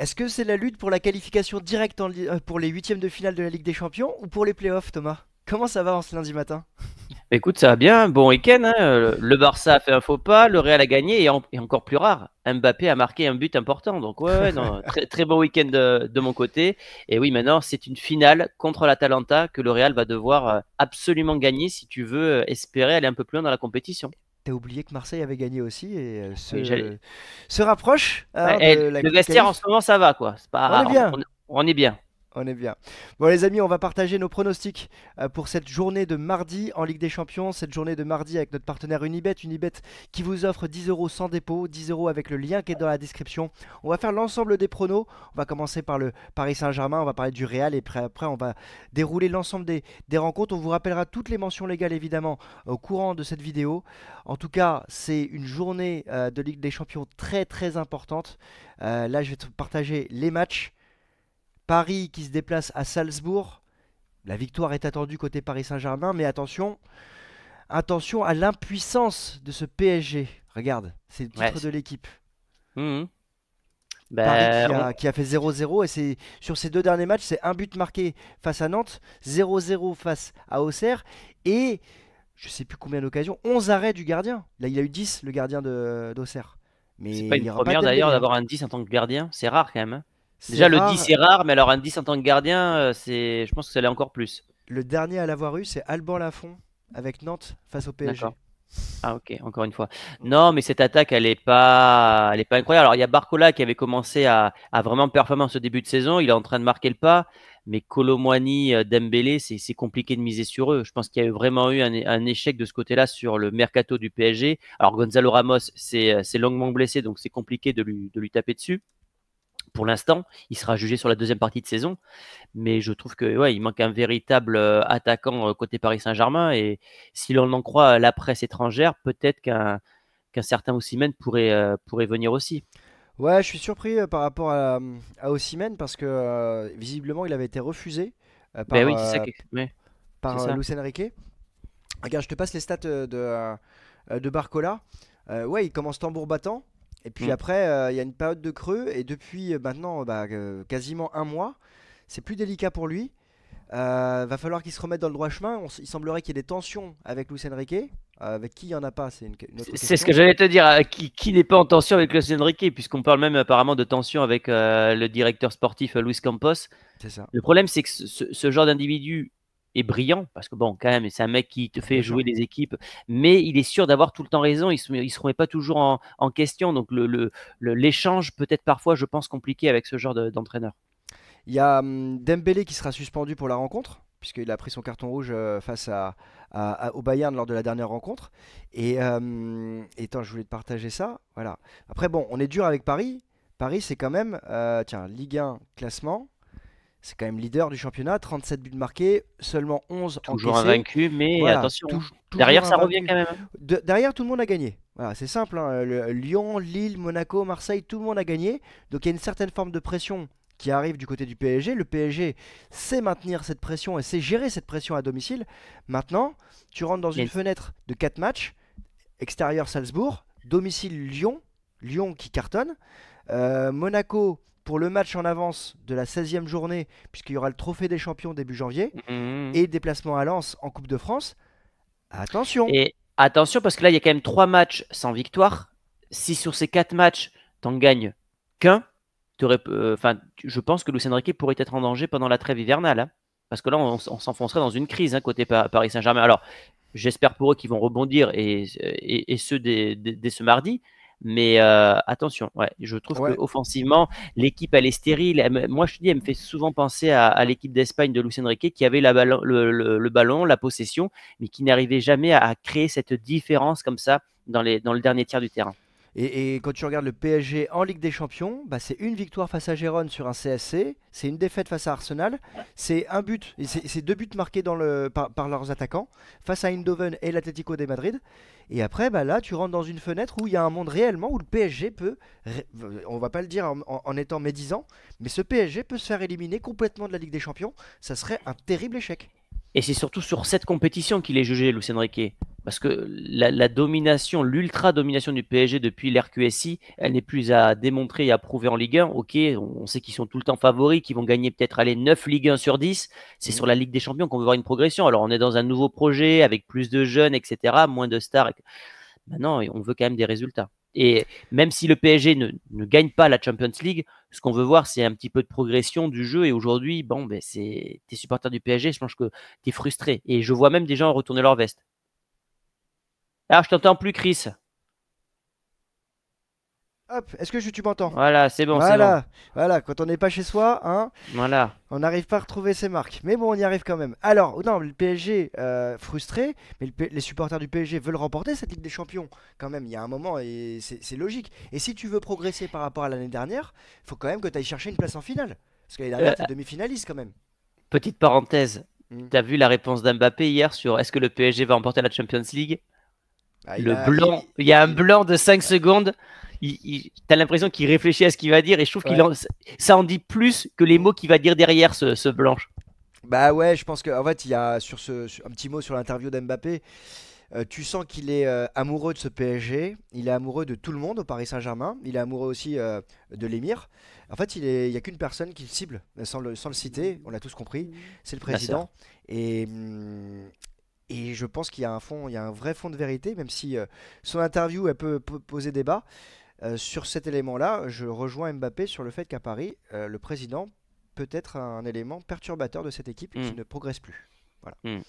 Est-ce que c'est la lutte pour la qualification directe pour les huitièmes de finale de la Ligue des Champions ou pour les playoffs, Thomas? Comment ça va en ce lundi matin? Écoute, ça va bien, bon week-end, hein. Le Barça a fait un faux pas, le Real a gagné et encore plus rare, Mbappé a marqué un but important. Donc ouais, ouais, non, très, très bon week-end de mon côté. Et oui, maintenant c'est une finale contre l'Atalanta que le Real va devoir absolument gagner si tu veux espérer aller un peu plus loin dans la compétition. T'as oublié que Marseille avait gagné aussi et Oui, se rapproche ouais, hein, de la le vestiaire en qualif. ce moment ça va quoi. C'est On est pas, bien. on est bien. On est bien. Bon les amis, on va partager nos pronostics pour cette journée de mardi en Ligue des Champions, cette journée de mardi avec notre partenaire Unibet, Unibet qui vous offre 10 euros sans dépôt, 10 euros avec le lien qui est dans la description. On va faire l'ensemble des pronos, on va commencer par le Paris Saint-Germain, on va parler du Real et après on va dérouler l'ensemble des rencontres. On vous rappellera toutes les mentions légales évidemment au courant de cette vidéo. En tout cas, c'est une journée de Ligue des Champions très très importante. Là je vais te partager les matchs. Paris qui se déplace à Salzbourg. La victoire est attendue côté Paris Saint-Germain, mais attention, attention à l'impuissance de ce PSG. Regarde, c'est le Ouais. titre de l'équipe. Mhm. Paris Ben, qui a fait 0-0 et c'est sur ces deux derniers matchs, c'est un but marqué face à Nantes, 0-0 face à Auxerre et je sais plus combien d'occasions, 11 arrêts du gardien. Là, il a eu 10 le gardien d'Auxerre. Mais c'est pas il une n'y aura pas première d'ailleurs Dembélé, hein. d'avoir un 10 en tant que gardien, c'est rare quand même, hein. C'est Déjà, le 10 rare. c'est rare, mais alors un 10 en tant que gardien, je pense que ça l'est encore plus. Le dernier à l'avoir eu, c'est Alban Lafont avec Nantes face au PSG. D'accord. Ah ok, encore une fois. Non, mais cette attaque, elle est pas incroyable. Alors, il y a Barcola qui avait commencé à vraiment performer en ce début de saison. Il est en train de marquer le pas. Mais Kolo Muani, Dembélé, c'est compliqué de miser sur eux. Je pense qu'il y a vraiment eu un échec de ce côté-là sur le mercato du PSG. Alors, Gonzalo Ramos, c'est longuement blessé, donc c'est compliqué de lui taper dessus. Pour l'instant, il sera jugé sur la deuxième partie de saison. Mais je trouve que ouais, il manque un véritable attaquant côté Paris Saint-Germain. Et si l'on en croit la presse étrangère, peut-être qu'un certain Osimhen pourrait venir aussi. Ouais, je suis surpris par rapport à Osimhen parce que visiblement il avait été refusé euh, Ben par, oui, c'est ça euh, qui ouais, c'est par ça. Luis Enrique. Regarde, je te passe les stats de Barcola. Ouais, il commence tambour battant. Et puis Mm. après, il y a une période de creux. Et depuis maintenant quasiment un mois, c'est plus délicat pour lui. Va falloir qu'il se remette dans le droit chemin. Il semblerait qu'il y ait des tensions avec Luis Enrique. Avec qui il n'y en a pas, c'est une autre C'est ce que question. j'allais te dire. Qui n'est pas en tension avec Luis Enrique, puisqu'on parle même apparemment de tension avec le directeur sportif Luis Campos. C'est ça, Le problème, c'est que ce genre d'individu est brillant, parce que bon, quand même, c'est un mec qui te fait bien jouer sûr. les équipes, mais il est sûr d'avoir tout le temps raison, il se remet pas toujours en question, donc l'échange peut être parfois, je pense, compliqué avec ce genre d'entraîneur. Il y a Dembélé qui sera suspendu pour la rencontre, puisqu'il a pris son carton rouge face au Bayern lors de la dernière rencontre. Et attends, je voulais te partager ça. Voilà. Après, bon, on est dur avec Paris. Paris, c'est quand même, tiens, Ligue 1 classement, c'est quand même leader du championnat, 37 buts marqués, seulement 11 Toujours encaissés. invaincu, mais Voilà, attention, hein. toujours Derrière, ça revient invaincu. quand même, hein. Derrière, tout le monde a gagné. Voilà, c'est simple, hein. Lyon, Lille, Monaco, Marseille, tout le monde a gagné. Donc il y a une certaine forme de pression qui arrive du côté du PSG. Le PSG sait maintenir cette pression et sait gérer cette pression à domicile. Maintenant, tu rentres dans Il y a une fenêtre de 4 matchs. Extérieur Salzbourg, domicile Lyon, Lyon qui cartonne. Monaco pour le match en avance de la 16e journée, puisqu'il y aura le trophée des champions début janvier. Mhm. Et déplacement à Lens en Coupe de France. Attention. Et attention, parce que là, il y a quand même 3 matchs sans victoire. Si sur ces 4 matchs, t'en gagnes qu'un, je pense que Luis Enrique pourrait être en danger pendant la trêve hivernale, hein. Parce que là, on s'enfoncerait dans une crise, hein, côté Paris Saint-Germain. Alors, j'espère pour eux qu'ils vont rebondir et ce dès ce mardi. Mais attention, ouais, je trouve que Ouais, offensivement, l'équipe elle est stérile. Moi, je te dis, elle me fait souvent penser à l'équipe d'Espagne de Luis Enrique qui avait le ballon, la possession, mais qui n'arrivait jamais à créer cette différence comme ça dans le dernier tiers du terrain. et quand tu regardes le PSG en Ligue des Champions, bah, c'est une victoire face à Gérone sur un CSC, c'est une défaite face à Arsenal, c'est un but, et c'est deux buts marqués par leurs attaquants, face à Eindhoven et l'Atlético de Madrid. Et après, bah, là, tu rentres dans une fenêtre où il y a un monde réellement où le PSG peut, on va pas le dire en étant médisant, mais ce PSG peut se faire éliminer complètement de la Ligue des Champions. Ça serait un terrible échec. Et c'est surtout sur cette compétition qu'il est jugé, Luis Enrique. Parce que la domination, l'ultra domination du PSG depuis l'RQSI, elle n'est plus à démontrer et à prouver en Ligue 1. Ok, on sait qu'ils sont tout le temps favoris, qu'ils vont gagner peut-être aller 9 Ligue 1 sur 10. C'est Mhm. sur la Ligue des Champions qu'on veut voir une progression. Alors on est dans un nouveau projet avec plus de jeunes, etc., moins de stars. Maintenant, on veut quand même des résultats. Et même si le PSG ne gagne pas la Champions League, ce qu'on veut voir, c'est un petit peu de progression du jeu. Et aujourd'hui, bon, ben, t'es supporter du PSG, je pense que tu es frustré. Et je vois même des gens retourner leur veste. Ah, je t'entends plus, Chris. Hop, est-ce que tu m'entends? Voilà, c'est bon, c'est bon. Voilà, voilà, quand on n'est pas chez soi, hein, Voilà. on n'arrive pas à retrouver ses marques. Mais bon, on y arrive quand même. Alors, non, le PSG frustré, mais les supporters du PSG veulent remporter cette Ligue des Champions. Quand même, il y a un moment, et c'est logique. Et si tu veux progresser par rapport à l'année dernière, il faut quand même que tu ailles chercher une place en finale. Parce que l'année Euh, dernière, tu es demi-finaliste quand même. Petite parenthèse. Mm. T'as vu la réponse d'Mbappé hier sur est-ce que le PSG va remporter la Champions League? Ah, Le blanc, il y a un blanc de 5 secondes. T'as l'impression qu'il réfléchit à ce qu'il va dire et je trouve ouais. ça en dit plus que les mots qu'il va dire derrière ce blanc. Bah ouais, je pense qu'en fait, il y a un petit mot sur l'interview d'Mbappé. Tu sens qu'il est amoureux de ce PSG, il est amoureux de tout le monde au Paris Saint-Germain, il est amoureux aussi de l'émir. En fait, il n'y a qu'une personne qui le cible, sans le citer, on l'a tous compris, c'est le La sœur. président. Et je pense qu'il y a un fond, il y a un vrai fond de vérité, même si son interview elle peut poser débat. Sur cet élément-là, je rejoins Mbappé sur le fait qu'à Paris, le président peut être un élément perturbateur de cette équipe qui Hmm, ne progresse plus. Voilà. hmm.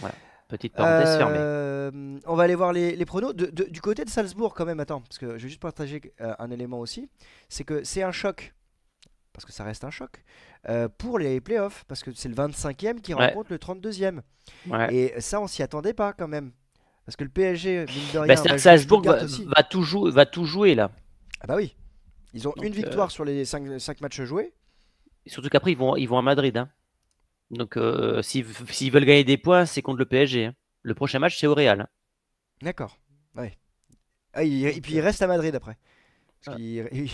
Voilà. Petite parenthèse fermée. On va aller voir les pronos. Du côté de Salzbourg, quand même, attends, parce que je vais juste partager un élément aussi. C'est que c'est un choc, parce que ça reste un choc, pour les playoffs, parce que c'est le 25e qui Ouais, rencontre le 32e. ouais. Et ça, on s'y attendait pas quand même. Parce que le PSG, mine de Bah, rien, c'est-à-dire va que jouer Salzbourg Stuttgart aussi. va tout jouer là. Ah bah oui, ils ont une Donc, victoire sur les 5 matchs joués. surtout qu'après, ils vont à Madrid, hein. Donc, s'ils veulent gagner des points, c'est contre le PSG, hein. Le prochain match, c'est au Real, hein. D'accord. Ouais. Ah, et Donc, puis il reste à Madrid après. Parce ah,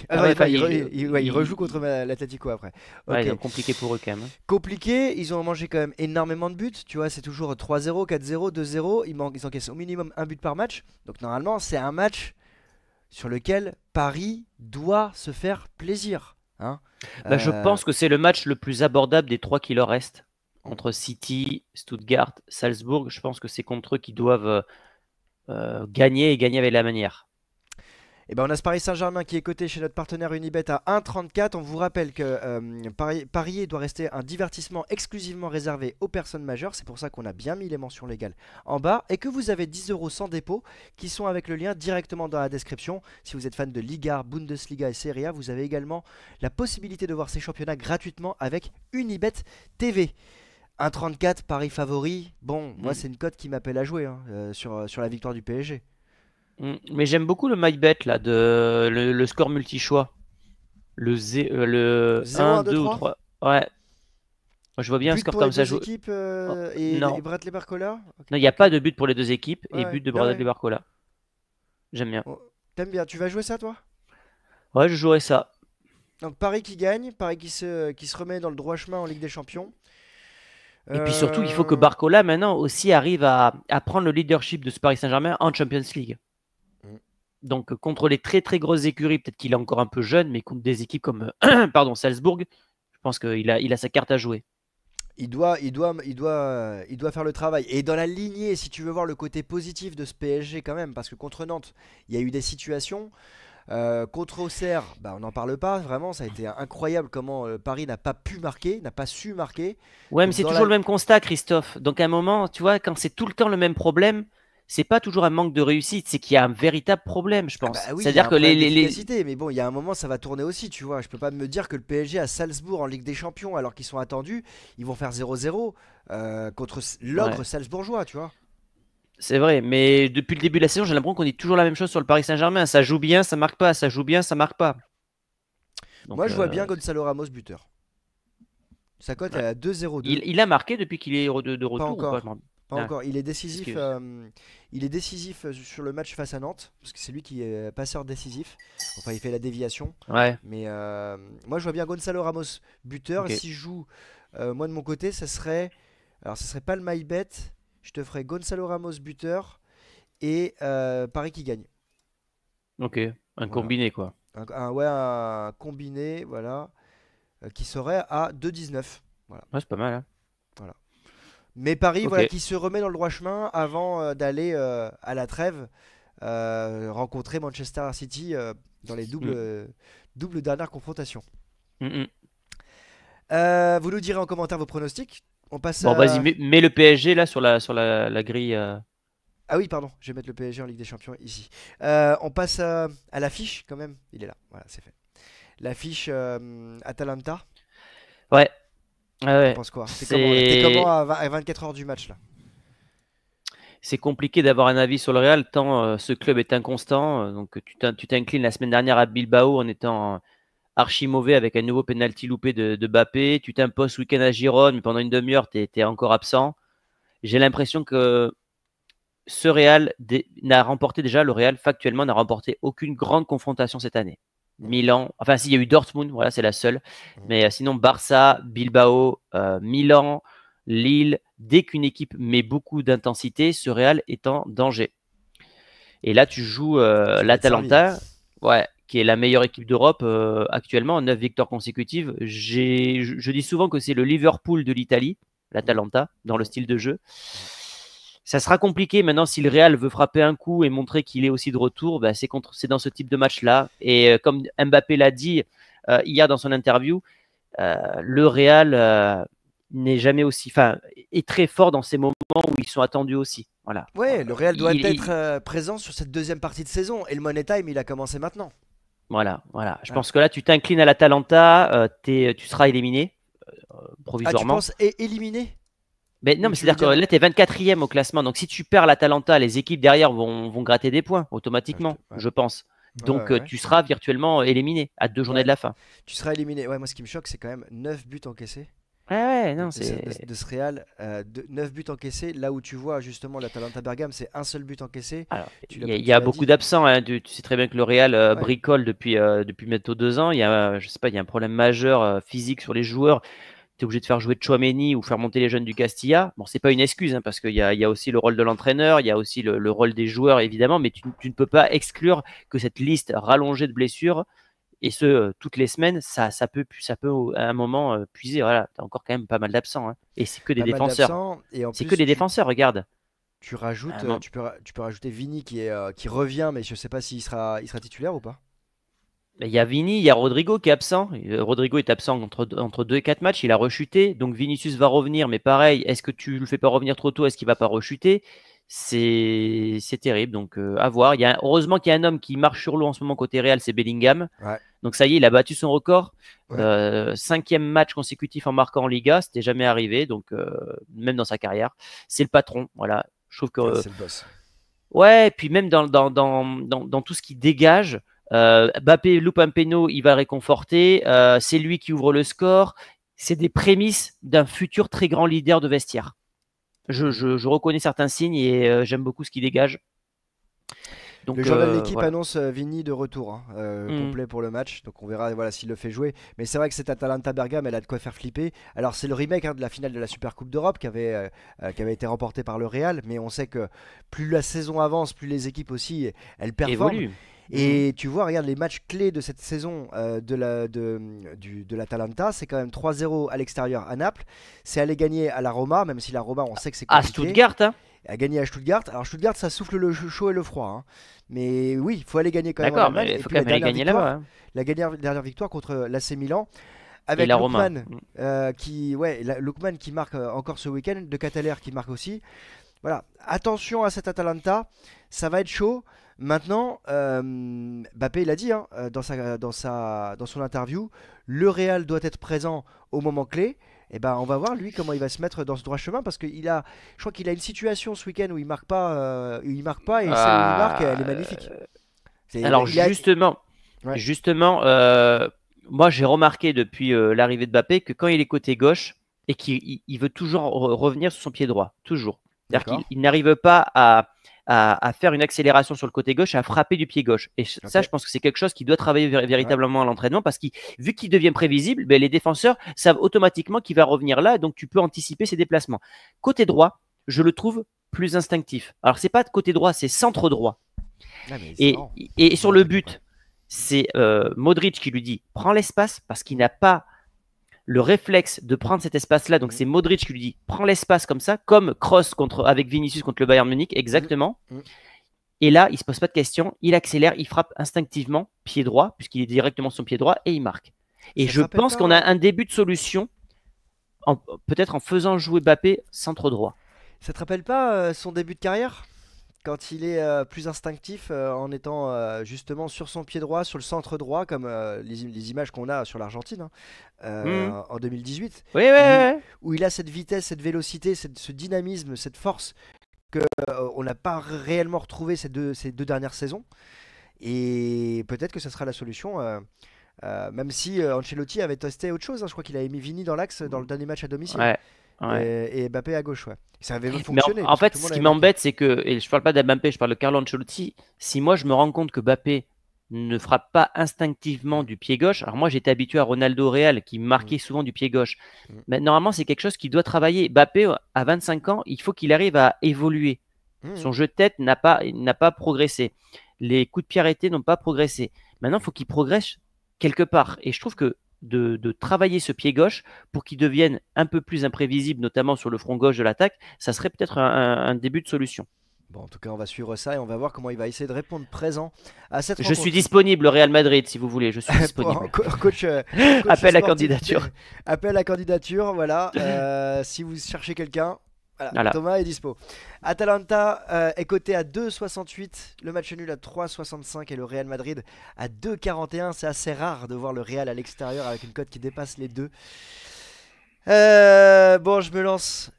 ah non, ouais, enfin, ouais, il rejoue contre l'Atlético après. ouais, Ok. donc compliqué pour eux quand même, hein. Compliqué, ils ont mangé quand même énormément de buts. Tu vois, c'est toujours 3-0, 4-0, 2-0. Ils encaissent au minimum un but par match. Donc normalement, c'est un match sur lequel Paris doit se faire plaisir, hein. Bah, je Euh, pense que c'est le match le plus abordable des trois qui leur restent. Entre City, Stuttgart, Salzbourg, je pense que c'est contre eux qu'ils doivent gagner et gagner avec la manière. Et ben on a ce Paris Saint-Germain qui est coté chez notre partenaire Unibet à 1,34. On vous rappelle que parier doit rester un divertissement exclusivement réservé aux personnes majeures. C'est pour ça qu'on a bien mis les mentions légales en bas. Et que vous avez 10 euros sans dépôt qui sont avec le lien directement dans la description. Si vous êtes fan de Liga, Bundesliga et Serie A, vous avez également la possibilité de voir ces championnats gratuitement avec Unibet TV. 1,34 Paris favori. Bon, moi Mm. c'est une cote qui m'appelle à jouer, hein, sur la victoire du PSG. Mais j'aime beaucoup le MyBet là, le score multi-choix. Le 0, 1, 1, 2, 2 ou 3. 3. Ouais, moi, je vois bien un But score pour les comme ça deux jouer. équipes Oh, et non, Bradley Barcola? Ok, non, il n'y a ok. pas de but pour les deux équipes Ouais, et ouais. but de Non, Bradley ouais. Barcola. J'aime bien. Oh, t'aimes bien, tu vas jouer ça toi? Ouais, je jouerai ça. Donc Paris qui gagne, Paris qui se remet dans le droit chemin en Ligue des Champions. Et puis surtout, il faut que Euh, Barcola maintenant aussi arrive à prendre le leadership de ce Paris Saint-Germain en Champions League. mm. Donc contre les très très grosses écuries, peut-être qu'il est encore un peu jeune, mais contre des équipes comme pardon, Salzbourg, je pense il a sa carte à jouer. Il doit faire le travail. Et dans la lignée, si tu veux voir le côté positif de ce PSG quand même, parce que contre Nantes, il y a eu des situations. Contre Auxerre, bah, on n'en parle pas, vraiment, ça a été incroyable comment Paris n'a pas pu marquer, n'a pas su marquer. Ouais, mais Donc c'est dans la... toujours le même constat, Christophe. Donc à un moment, tu vois, quand c'est tout le temps le même problème, c'est pas toujours un manque de réussite, c'est qu'il y a un véritable problème, je Ah bah pense. oui, il y a C'est-à-dire un que problème d'efficacité, mais bon, il y a un moment, ça va tourner aussi, tu vois. Je peux pas me dire que le PSG à Salzbourg en Ligue des Champions, alors qu'ils sont attendus, ils vont faire 0-0 contre Ouais, l'ogre salzbourgeois, tu vois. c'est vrai, mais depuis le début de la saison, j'ai l'impression qu'on dit toujours la même chose sur le Paris Saint-Germain. Ça joue bien, ça marque pas, ça joue bien, ça marque pas. Moi, Donc, je vois bien Gonzalo Ramos buteur. Sa cote est ouais. à 2,02. Il a marqué depuis qu'il est de Pas retour ou pas? encore. Pas Ah, encore. excuse. Il est décisif sur le match face à Nantes, parce que c'est lui qui est passeur décisif. Enfin, il fait la déviation. Ouais, Mais moi, je vois bien Gonzalo Ramos buteur. ok. Si je joue, moi de mon côté, ça serait. Alors, ça serait pas le my bet. Je te ferai Gonzalo Ramos buteur. et Paris qui gagne. Ok, un Voilà. combiné quoi. Ouais, un combiné, voilà, qui serait à 2,19. Voilà, Ouais, c'est pas mal, hein. voilà. Mais Paris, Ok. voilà, qui se remet dans le droit chemin avant d'aller à la trêve rencontrer Manchester City dans les Mm. doubles dernières confrontations. Mm, mm. Vous nous direz en commentaire vos pronostics. On passe Bon, vas-y, à... mets le PSG là sur la grille. Ah oui, pardon, je vais mettre le PSG en Ligue des Champions ici. On passe à l'affiche quand même. Il est là, voilà, c'est fait. L'affiche Atalanta, Ouais, ouais, t'en ouais. penses quoi? T'es comment là? T'es comment C'est à 24 heures du match là? c'est compliqué d'avoir un avis sur le Real tant ce club est inconstant. Donc tu t'inclines la semaine dernière à Bilbao en étant archi mauvais avec un nouveau penalty loupé de Mbappé. Tu t'imposes ce week-end à Girone, mais pendant une demi-heure, tu es encore absent. J'ai l'impression que ce Real n'a remporté déjà, le Real factuellement n'a remporté aucune grande confrontation cette année. Mhm, Milan, enfin s'il y a eu Dortmund, voilà, c'est la seule. mhm. Mais sinon Barça, Bilbao, Milan, Lille, dès qu'une équipe met beaucoup d'intensité, ce Real est en danger. Et là, tu joues Tu vas être servi. l'Atalanta, ouais, qui est la meilleure équipe d'Europe actuellement, 9 victoires consécutives. Je dis souvent que c'est le Liverpool de l'Italie, Mhm, l'Atalanta, dans le mhm, style de jeu. mhm. Ça sera compliqué maintenant si le Real veut frapper un coup et montrer qu'il est aussi de retour. Bah, c'est dans ce type de match-là. Et comme Mbappé l'a dit hier dans son interview, le Real n'est jamais aussi, enfin, est très fort dans ces moments où ils sont attendus aussi. Voilà. Ouais, le Real doit être Il- présent sur cette deuxième partie de saison et le Money Time il a commencé maintenant. Voilà, voilà. Je Voilà. pense que là, tu t'inclines à l'Atalanta, tu seras éliminé Ah, tu provisoirement. penses éliminer? Mais non, Ou mais tu veux c'est-à-dire que dire... là, tu es 24e au classement. Donc, si tu perds l'Atalanta, les équipes derrière vont gratter des points automatiquement, Ouais, je pense. ouais, ouais, Donc, ouais. tu seras virtuellement éliminé à 2 journées Ouais, de la fin. tu seras éliminé. Ouais, moi ce qui me choque, c'est quand même 9 buts encaissés Ouais, ouais, de, non, de ce, c'est. de ce Real. 9 buts encaissés, là où tu vois justement l'Atalanta Bergame, c'est un seul but encaissé. Alors, il y Tu a l'as beaucoup dit. d'absents, hein. Tu sais très bien que le Real Ouais, bricole depuis bientôt 2 ans. Il y a, je sais pas, il y a un problème majeur physique sur les joueurs. Tu es obligé de faire jouer Tchouaméni ou faire monter les jeunes du Castilla. Bon, c'est pas une excuse, hein, parce qu'il y a aussi le rôle de l'entraîneur, il y a aussi le rôle des joueurs, évidemment, mais tu ne peux pas exclure que cette liste rallongée de blessures, et ce, toutes les semaines, ça peut à un moment puiser. Voilà, tu as encore quand même pas mal d'absents, hein. Et c'est que des pas mal défenseurs. d'absents. Et en C'est que plus, des défenseurs, regarde. tu rajoutes, Un moment- tu peux rajouter Vini qui revient, mais je sais pas s'il sera titulaire ou pas. Il y a Vini, il y a Rodrigo qui est absent. Rodrigo est absent entre 2 et 4 matchs. Il a rechuté. Donc Vinicius va revenir. Mais pareil, est-ce que tu le fais pas revenir trop tôt? Est-ce qu'il va pas rechuter? C'est terrible. Donc à voir. Heureusement qu'il y a un homme qui marche sur l'eau en ce moment côté Real, c'est Bellingham. Ouais, Donc ça y est, il a battu son record. ouais. 5e match consécutif en marquant en Liga. C'était jamais arrivé. Donc même dans sa carrière. C'est le patron. Voilà. Je trouve que Ouais, c'est le boss. ouais, et puis même dans tout ce qui dégage, Mbappé loupe un péno, il va le réconforter. C'est lui qui ouvre le score. C'est des prémices d'un futur très grand leader de vestiaire. Mhm. Je reconnais certains signes et j'aime beaucoup ce qu'il dégage. Le Donc journal de l'équipe voilà. annonce Vini de retour, hein, Mm. complet pour le match. Donc on verra voilà, s'il le fait jouer. Mais c'est vrai que cette Atalanta Bergame, elle a de quoi faire flipper. Alors c'est le remake de la finale de la Super Coupe d'Europe qui avait été remportée par le Real. Mais on sait que plus la saison avance, plus les équipes aussi, elles performent. Évolue. Mm. Et tu vois, regarde les matchs clés de cette saison de l'Atalanta, c'est quand même 3-0 à l'extérieur à Naples. C'est aller gagner à la Roma, même si la Roma, on sait que c'est À compliqué. Stuttgart, hein. À gagner à Stuttgart. Alors Stuttgart, ça souffle le chaud et le froid, hein. Mais oui, il faut aller gagner quand même en D'accord, Allemagne. mais il Et faut puis quand la même aller dernière gagner là-bas, victoire, hein. dernière victoire contre l'AC Milan, Et avec la Roma. Lookman, Lookman qui marque encore ce week-end, de Cataler qui marque aussi. Voilà, attention à cette Atalanta, ça va être chaud. Maintenant, Mbappé, il a dit, hein, dans son interview, le Real doit être présent au moment clé. Et ben, on va voir lui comment il va se mettre dans ce droit chemin parce je crois qu'il a une situation ce week-end où il marque pas et celle où il marque, elle est Ah, magnifique. alors Il a, justement, ouais, Justement, moi j'ai remarqué depuis l'arrivée de Mbappé que quand il est côté gauche et qu'il veut toujours revenir sur son pied droit, toujours. C'est-à-dire d'accord, qu'il n'arrive pas à faire une accélération sur le côté gauche, à frapper du pied gauche. Et ok, ça, je pense que c'est quelque chose qui doit travailler ouais, véritablement à l'entraînement parce que vu qu'il devient prévisible, ben, les défenseurs savent automatiquement qu'il va revenir là, donc tu peux anticiper ses déplacements. Côté droit, je le trouve plus instinctif. Alors, c'est pas de côté droit, c'est centre droit. Ah, mais Et, et sur le but, c'est Modric qui lui dit prends l'espace parce qu'il n'a pas le réflexe de prendre cet espace-là. Donc, c'est Modric qui lui dit prends l'espace comme ça, comme Kroos avec Vinicius contre le Bayern Munich, exactement. Et là, il ne se pose pas de questions, il accélère, il frappe instinctivement, pied droit, puisqu'il est directement son pied droit, et il marque. Et je pense qu'on a un début de solution, peut-être en faisant jouer Mbappé centre droit. Ça te rappelle pas son début de carrière? Quand il est plus instinctif en étant justement sur son pied droit, sur le centre droit, comme les images qu'on a sur l'Argentine en 2018, oui, ouais. Où il a cette vitesse, cette vélocité, ce dynamisme, cette force qu'on n'a pas réellement retrouvé ces deux dernières saisons. Et peut-être que ça sera la solution, même si Ancelotti avait testé autre chose. Je crois qu'il avait mis Vini dans l'axe dans le dernier match à domicile. Et Mbappé à gauche, ça avait fonctionné. Mais en fait, ce qui m'embête, c'est que, et je parle pas d'Mbappé, je parle de Carlo Ancelotti, si moi je me rends compte que Mbappé ne frappe pas instinctivement du pied gauche, alors moi j'étais habitué à Ronaldo Real qui marquait souvent du pied gauche, mais normalement c'est quelque chose qui doit travailler. Mbappé, à 25 ans, il faut qu'il arrive à évoluer. Son jeu de tête n'a pas progressé. Les coups de pied arrêtés n'ont pas progressé. Maintenant, il faut qu'il progresse quelque part. Et je trouve que de travailler ce pied gauche pour qu'il devienne un peu plus imprévisible, notamment sur le front gauche de l'attaque, ça serait peut-être un début de solution. Bon, en tout cas, on va suivre ça et on va voir comment il va essayer de répondre présent à cette rencontre. Je suis disponible au Real Madrid si vous voulez, je suis disponible. coach appel à candidature. Appel à candidature, voilà. Si vous cherchez quelqu'un, voilà. Thomas est dispo. Atalanta est coté à 2,68, le match nul à 3,65 et le Real Madrid à 2,41. C'est assez rare de voir le Real à l'extérieur avec une cote qui dépasse les deux. Bon, je me lance.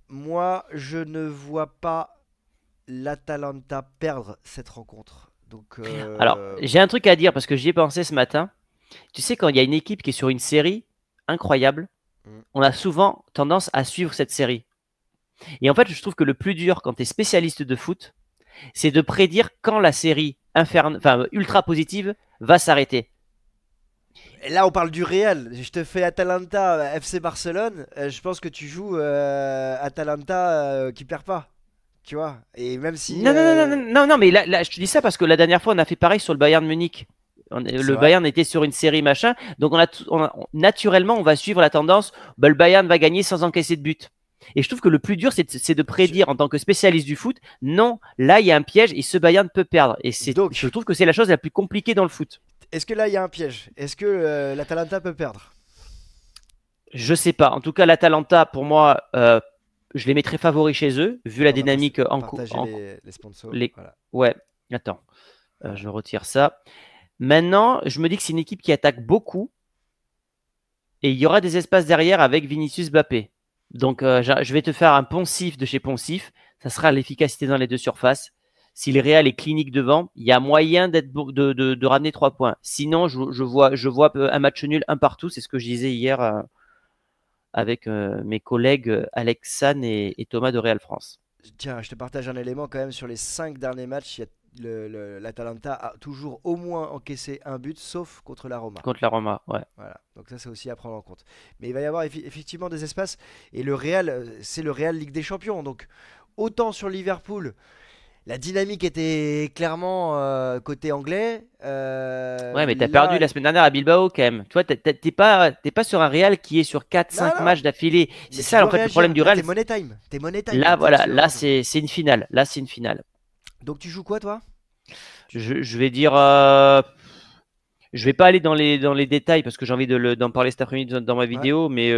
Moi, je ne vois pas l'Atalanta perdre cette rencontre. Donc, alors, j'ai un truc à dire parce que j'y ai pensé ce matin. Tu sais, quand il y a une équipe qui est sur une série incroyable, on a souvent tendance à suivre cette série. Et en fait, je trouve que le plus dur quand tu es spécialiste de foot, c'est de prédire quand la série ultra positive va s'arrêter. Et là, on parle du Real. Je te fais Atalanta FC Barcelone. Je pense que tu joues Atalanta qui perd pas. Tu vois. Et même si. Non, mais là, je te dis ça parce que la dernière fois, on a fait pareil sur le Bayern Munich. Le Bayern était sur une série machin, donc naturellement on va suivre la tendance. Le Bayern va gagner sans encaisser de but. Et je trouve que le plus dur c'est de prédire en tant que spécialiste du foot. Non, là il y a un piège et ce Bayern peut perdre. Et je trouve que c'est la chose la plus compliquée dans le foot. Est-ce que là il y a un piège? Est-ce que l'Atalanta peut perdre? Je sais pas. En tout cas, l'Atalanta pour moi, je les mettrais favoris chez eux vu la dynamique en cours. Les sponsors. Voilà. Ouais. Attends, je retire ça. Maintenant, je me dis que c'est une équipe qui attaque beaucoup et il y aura des espaces derrière avec Vinicius Mbappé. Donc, je vais te faire un poncif de chez Poncif. Ça sera l'efficacité dans les deux surfaces. Si le Real est clinique devant, il y a moyen de ramener 3 points. Sinon, je vois un match nul, un partout. C'est ce que je disais hier avec mes collègues Alexane et Thomas de Real France. Tiens, je te partage un élément quand même sur les 5 derniers matchs. L'Atalanta a toujours au moins encaissé un but, sauf contre la Roma. Contre la Roma, ouais. Voilà, donc ça c'est aussi à prendre en compte. Mais il va y avoir effectivement des espaces. Et le Real, c'est le Real Ligue des Champions. Donc autant sur Liverpool, la dynamique était clairement côté anglais. Ouais, mais t'as perdu la semaine dernière à Bilbao quand même. Toi, t'es pas sur un Real qui est sur 4-5 matchs d'affilée. C'est ça en fait le problème du Real. T'es money time. Là, voilà, là c'est une finale. Là, c'est une finale. Donc tu joues quoi toi? Je vais dire, je vais pas aller dans les détails parce que j'ai envie d'en parler cet après-midi dans ma vidéo, mais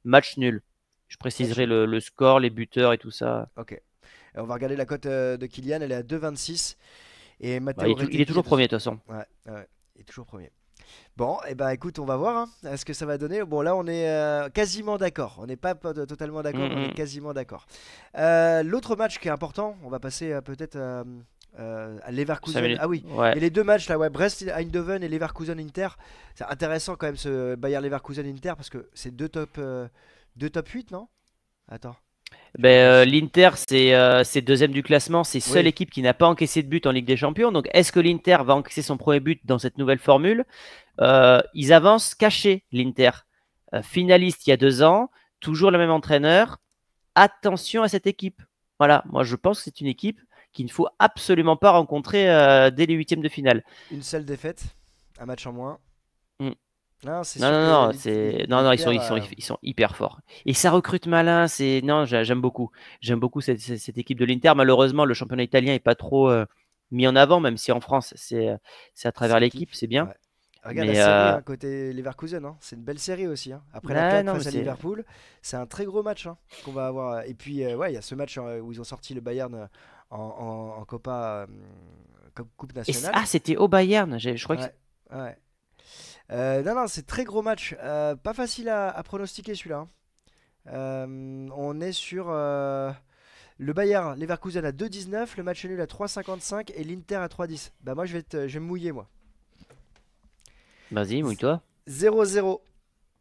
match nul. Je préciserai le score, les buteurs et tout ça. Ok. On va regarder la cote de Kylian, elle est à 2,26 et Matteo il est toujours premier de toute façon. Ouais, il est toujours premier. Bon, et bah écoute, on va voir ce que ça va donner. Bon, là on est quasiment d'accord. On n'est pas totalement d'accord, mais on est quasiment d'accord. L'autre match qui est important, on va passer peut-être à Leverkusen. Ah oui, ouais. Et les deux matchs là, ouais, Brest Eindhoven et Leverkusen Inter. C'est intéressant quand même ce Bayer Leverkusen Inter parce que c'est deux top 8, non? Attends. L'Inter, c'est deuxième du classement. C'est seule équipe qui n'a pas encaissé de but en Ligue des Champions. Donc, est-ce que l'Inter va encaisser son premier but dans cette nouvelle formule? Ils avancent cachés, l'Inter. Finaliste il y a 2 ans, toujours le même entraîneur. attention à cette équipe. Voilà, moi je pense que c'est une équipe qu'il ne faut absolument pas rencontrer dès les huitièmes de finale. Une seule défaite, un match en moins. Mm. Non, c'est Non, sûr non, que non, non, l'Inter. ils sont hyper forts. Et ça recrute malin, non, j'aime beaucoup. J'aime beaucoup cette équipe de l'Inter. Malheureusement, le championnat italien est pas trop mis en avant, même si en France, c'est à C'est travers l'équipe. l'équipe, c'est bien. Ouais. Regarde la Mais série hein, côté Leverkusen, hein. C'est une belle série aussi, hein. Après la claque non, mais face à Liverpool, c'est un très gros match hein, qu'on va avoir. Et puis, ouais, il y a ce match où ils ont sorti le Bayern en Copa, Coupe nationale. c'était au Bayern. Je crois que Ouais, ouais. Non, non, c'est très gros match. Pas facile à pronostiquer celui-là, hein. On est sur le Bayern Leverkusen à 2,19, le match nul à 3,55 et l'Inter à 3,10. Bah, moi, je vais me mouiller, moi. vas-y, mouille-toi. 0-0.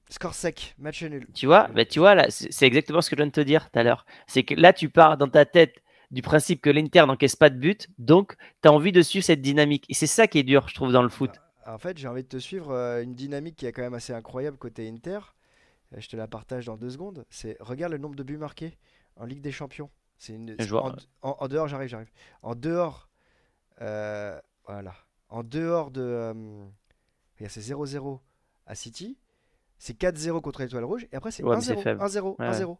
Score sec, match nul. Tu vois là, c'est exactement ce que je viens de te dire tout à l'heure. C'est que là, tu pars dans ta tête du principe que l'Inter n'encaisse pas de but, donc tu as envie de suivre cette dynamique. Et c'est ça qui est dur, je trouve, dans le Bah, foot. en fait, j'ai envie de te suivre une dynamique qui est quand même assez incroyable côté Inter. Je te la partage dans 2 secondes. Regarde le nombre de buts marqués en Ligue des Champions. Je vois. En dehors, j'arrive. En dehors, voilà. En dehors de, regarde, c'est 0-0 à City. C'est 4-0 contre l'Étoile Rouge. Et après, c'est Ouais, mais c'est 1-0, faible. 1-0, Ouais, ouais. 1-0.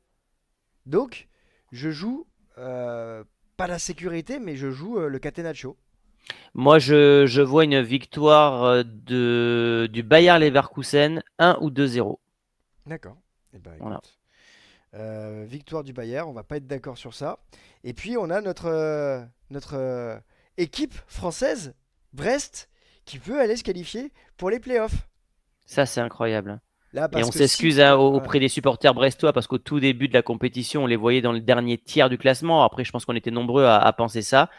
Donc, je joue pas la sécurité, mais je joue le Catenaccio. Moi, je vois une victoire du Bayer Leverkusen 1 ou 2-0. D'accord. Eh ben, Voilà. écoute. Victoire du Bayern, on va pas être d'accord sur ça. Et puis on a notre équipe française, Brest, qui peut aller se qualifier pour les playoffs. Ça, c'est incroyable. Là, Et parce on que si. s'excuse hein, Ouais, auprès des supporters brestois parce qu'au tout début de la compétition, on les voyait dans le dernier tiers du classement. Après, je pense qu'on était nombreux à penser ça.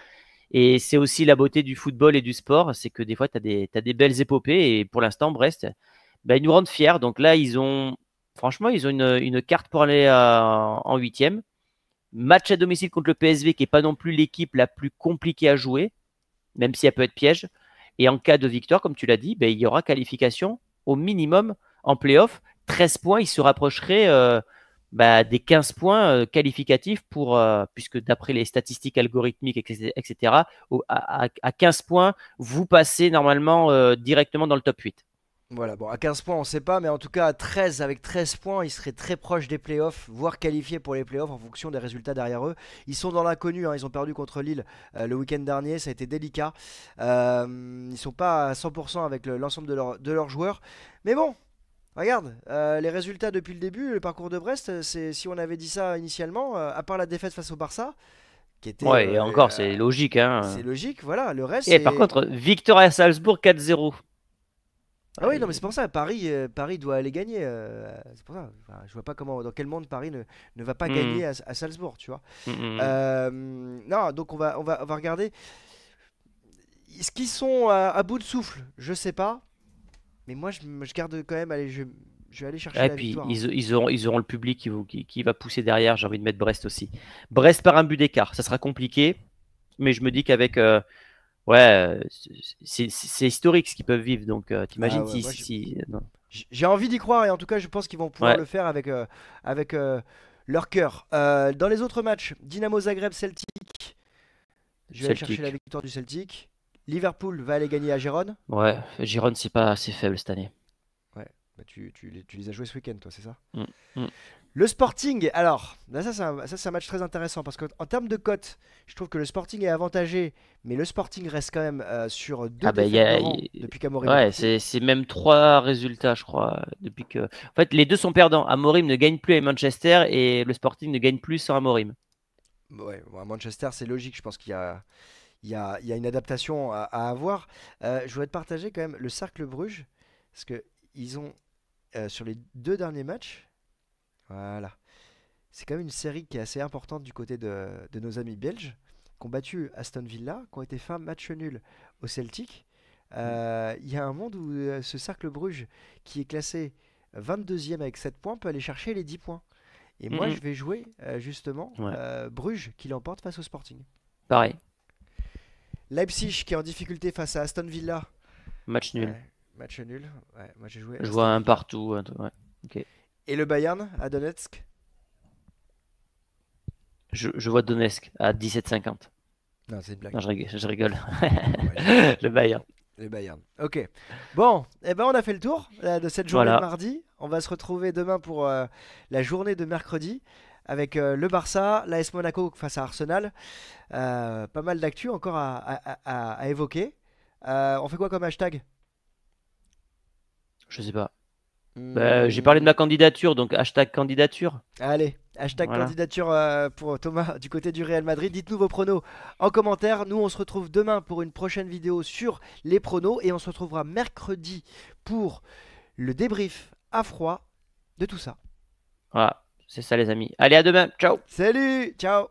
Et c'est aussi la beauté du football et du sport, c'est que des fois, t'as des belles épopées. Et pour l'instant, Brest, ben, ils nous rendent fiers. Donc là, franchement, ils ont une carte pour aller en huitième. Match à domicile contre le PSV, qui n'est pas non plus l'équipe la plus compliquée à jouer, même si elle peut être piège. Et en cas de victoire, comme tu l'as dit, ben, il y aura qualification au minimum en playoff. 13 points, il se rapprocherait des 15 points qualificatifs puisque d'après les statistiques algorithmiques, etc., à 15 points, vous passez normalement directement dans le top 8. voilà, bon, à 15 points, on sait pas, mais en tout cas, à 13, avec 13 points, ils seraient très proches des playoffs, voire qualifiés pour les playoffs en fonction des résultats derrière eux. Ils sont dans l'inconnu, hein, ils ont perdu contre Lille le week-end dernier, ça a été délicat. Ils sont pas à 100% avec l'ensemble de leurs joueurs. Mais bon, regarde, les résultats depuis le début, le parcours de Brest, si on avait dit ça initialement, à part la défaite face au Barça, qui était, Ouais, et encore, c'est logique. c'est Hein. logique, voilà, le reste Et par c'est. contre, victoire à Salzbourg 4-0. Ah oui, non, mais Ouais, c'est pour ça, Paris doit aller gagner. C'est pour ça. Enfin, je vois pas comment, dans quel monde Paris ne va pas mm, gagner à Salzbourg, tu vois. mm, mm. Non, donc on va regarder. Est-ce qu'ils sont à bout de souffle? Je sais pas. Mais moi, je garde quand même. Allez, je vais aller chercher Et la puis, victoire, hein. ils auront le public qui va pousser derrière. J'ai envie de mettre Brest aussi. Brest par un but d'écart. Ça sera compliqué. Mais je me dis qu'avec. Ouais, c'est historique ce qu'ils peuvent vivre. Donc, Ah t'imagines ouais, non. j'ai envie d'y croire et en tout cas, je pense qu'ils vont pouvoir Ouais, le faire avec leur cœur. Dans les autres matchs, Dynamo Zagreb Celtic. Je vais aller chercher la Celtic. victoire du Celtic. Liverpool va aller gagner à Gérone. Ouais, Giron, c'est pas assez faible cette année. Ouais, bah tu les as joués ce week-end, toi, c'est ça? Mm, mm. Le Sporting, alors, là, ça, c'est un match très intéressant parce qu'en termes de cote, je trouve que le Sporting est avantagé, mais le Sporting reste quand même sur deux Ah ben, défaites de rang depuis qu'Amorim est ouais, parti. c'est même trois résultats, je crois, depuis que. En fait, les deux sont perdants. Amorim ne gagne plus à Manchester et le Sporting ne gagne plus sans Amorim. Ouais, bon, à Manchester, c'est logique, je pense qu'il y a une adaptation à avoir. Je voudrais te partager quand même le Cercle Bruges, parce que ils ont, sur les 2 derniers matchs, voilà, c'est quand même une série qui est assez importante du côté de nos amis belges, qui ont battu Aston Villa, qui ont été fin match nul au Celtic. Il y a un monde où ce Cercle Bruges, qui est classé 22e avec 7 points, peut aller chercher les 10 points. Et Mm, moi, je mm. vais jouer justement Ouais, Bruges qui l'emporte face au Sporting. pareil, Leipzig qui est en difficulté face à Aston Villa. match nul. Ouais, match nul. Ouais, moi j'ai joué Je vois Aston un Villa. partout. Ouais, ok. Et le Bayern à Donetsk. Je vois Donetsk à 17,50. Non, c'est une blague. Non, je rigole. Bon, bah, j'ai- Le Bayern. le Bayern. Ok. Bon, eh ben on a fait le tour de cette journée de Voilà. mardi. On va se retrouver demain pour la journée de mercredi avec le Barça, l'AS Monaco face à Arsenal. Pas mal d'actu encore à évoquer. On fait quoi comme hashtag? Je sais pas. Bah, j'ai parlé de Hmm, ma candidature, donc hashtag candidature. Allez, hashtag Voilà. candidature pour Thomas du côté du Real Madrid. Dites-nous vos pronos en commentaire. Nous, on se retrouve demain pour une prochaine vidéo sur les pronos et on se retrouvera mercredi pour le débrief à froid de tout ça. Voilà. C'est ça, les amis. Allez, à demain. Ciao. Salut, ciao!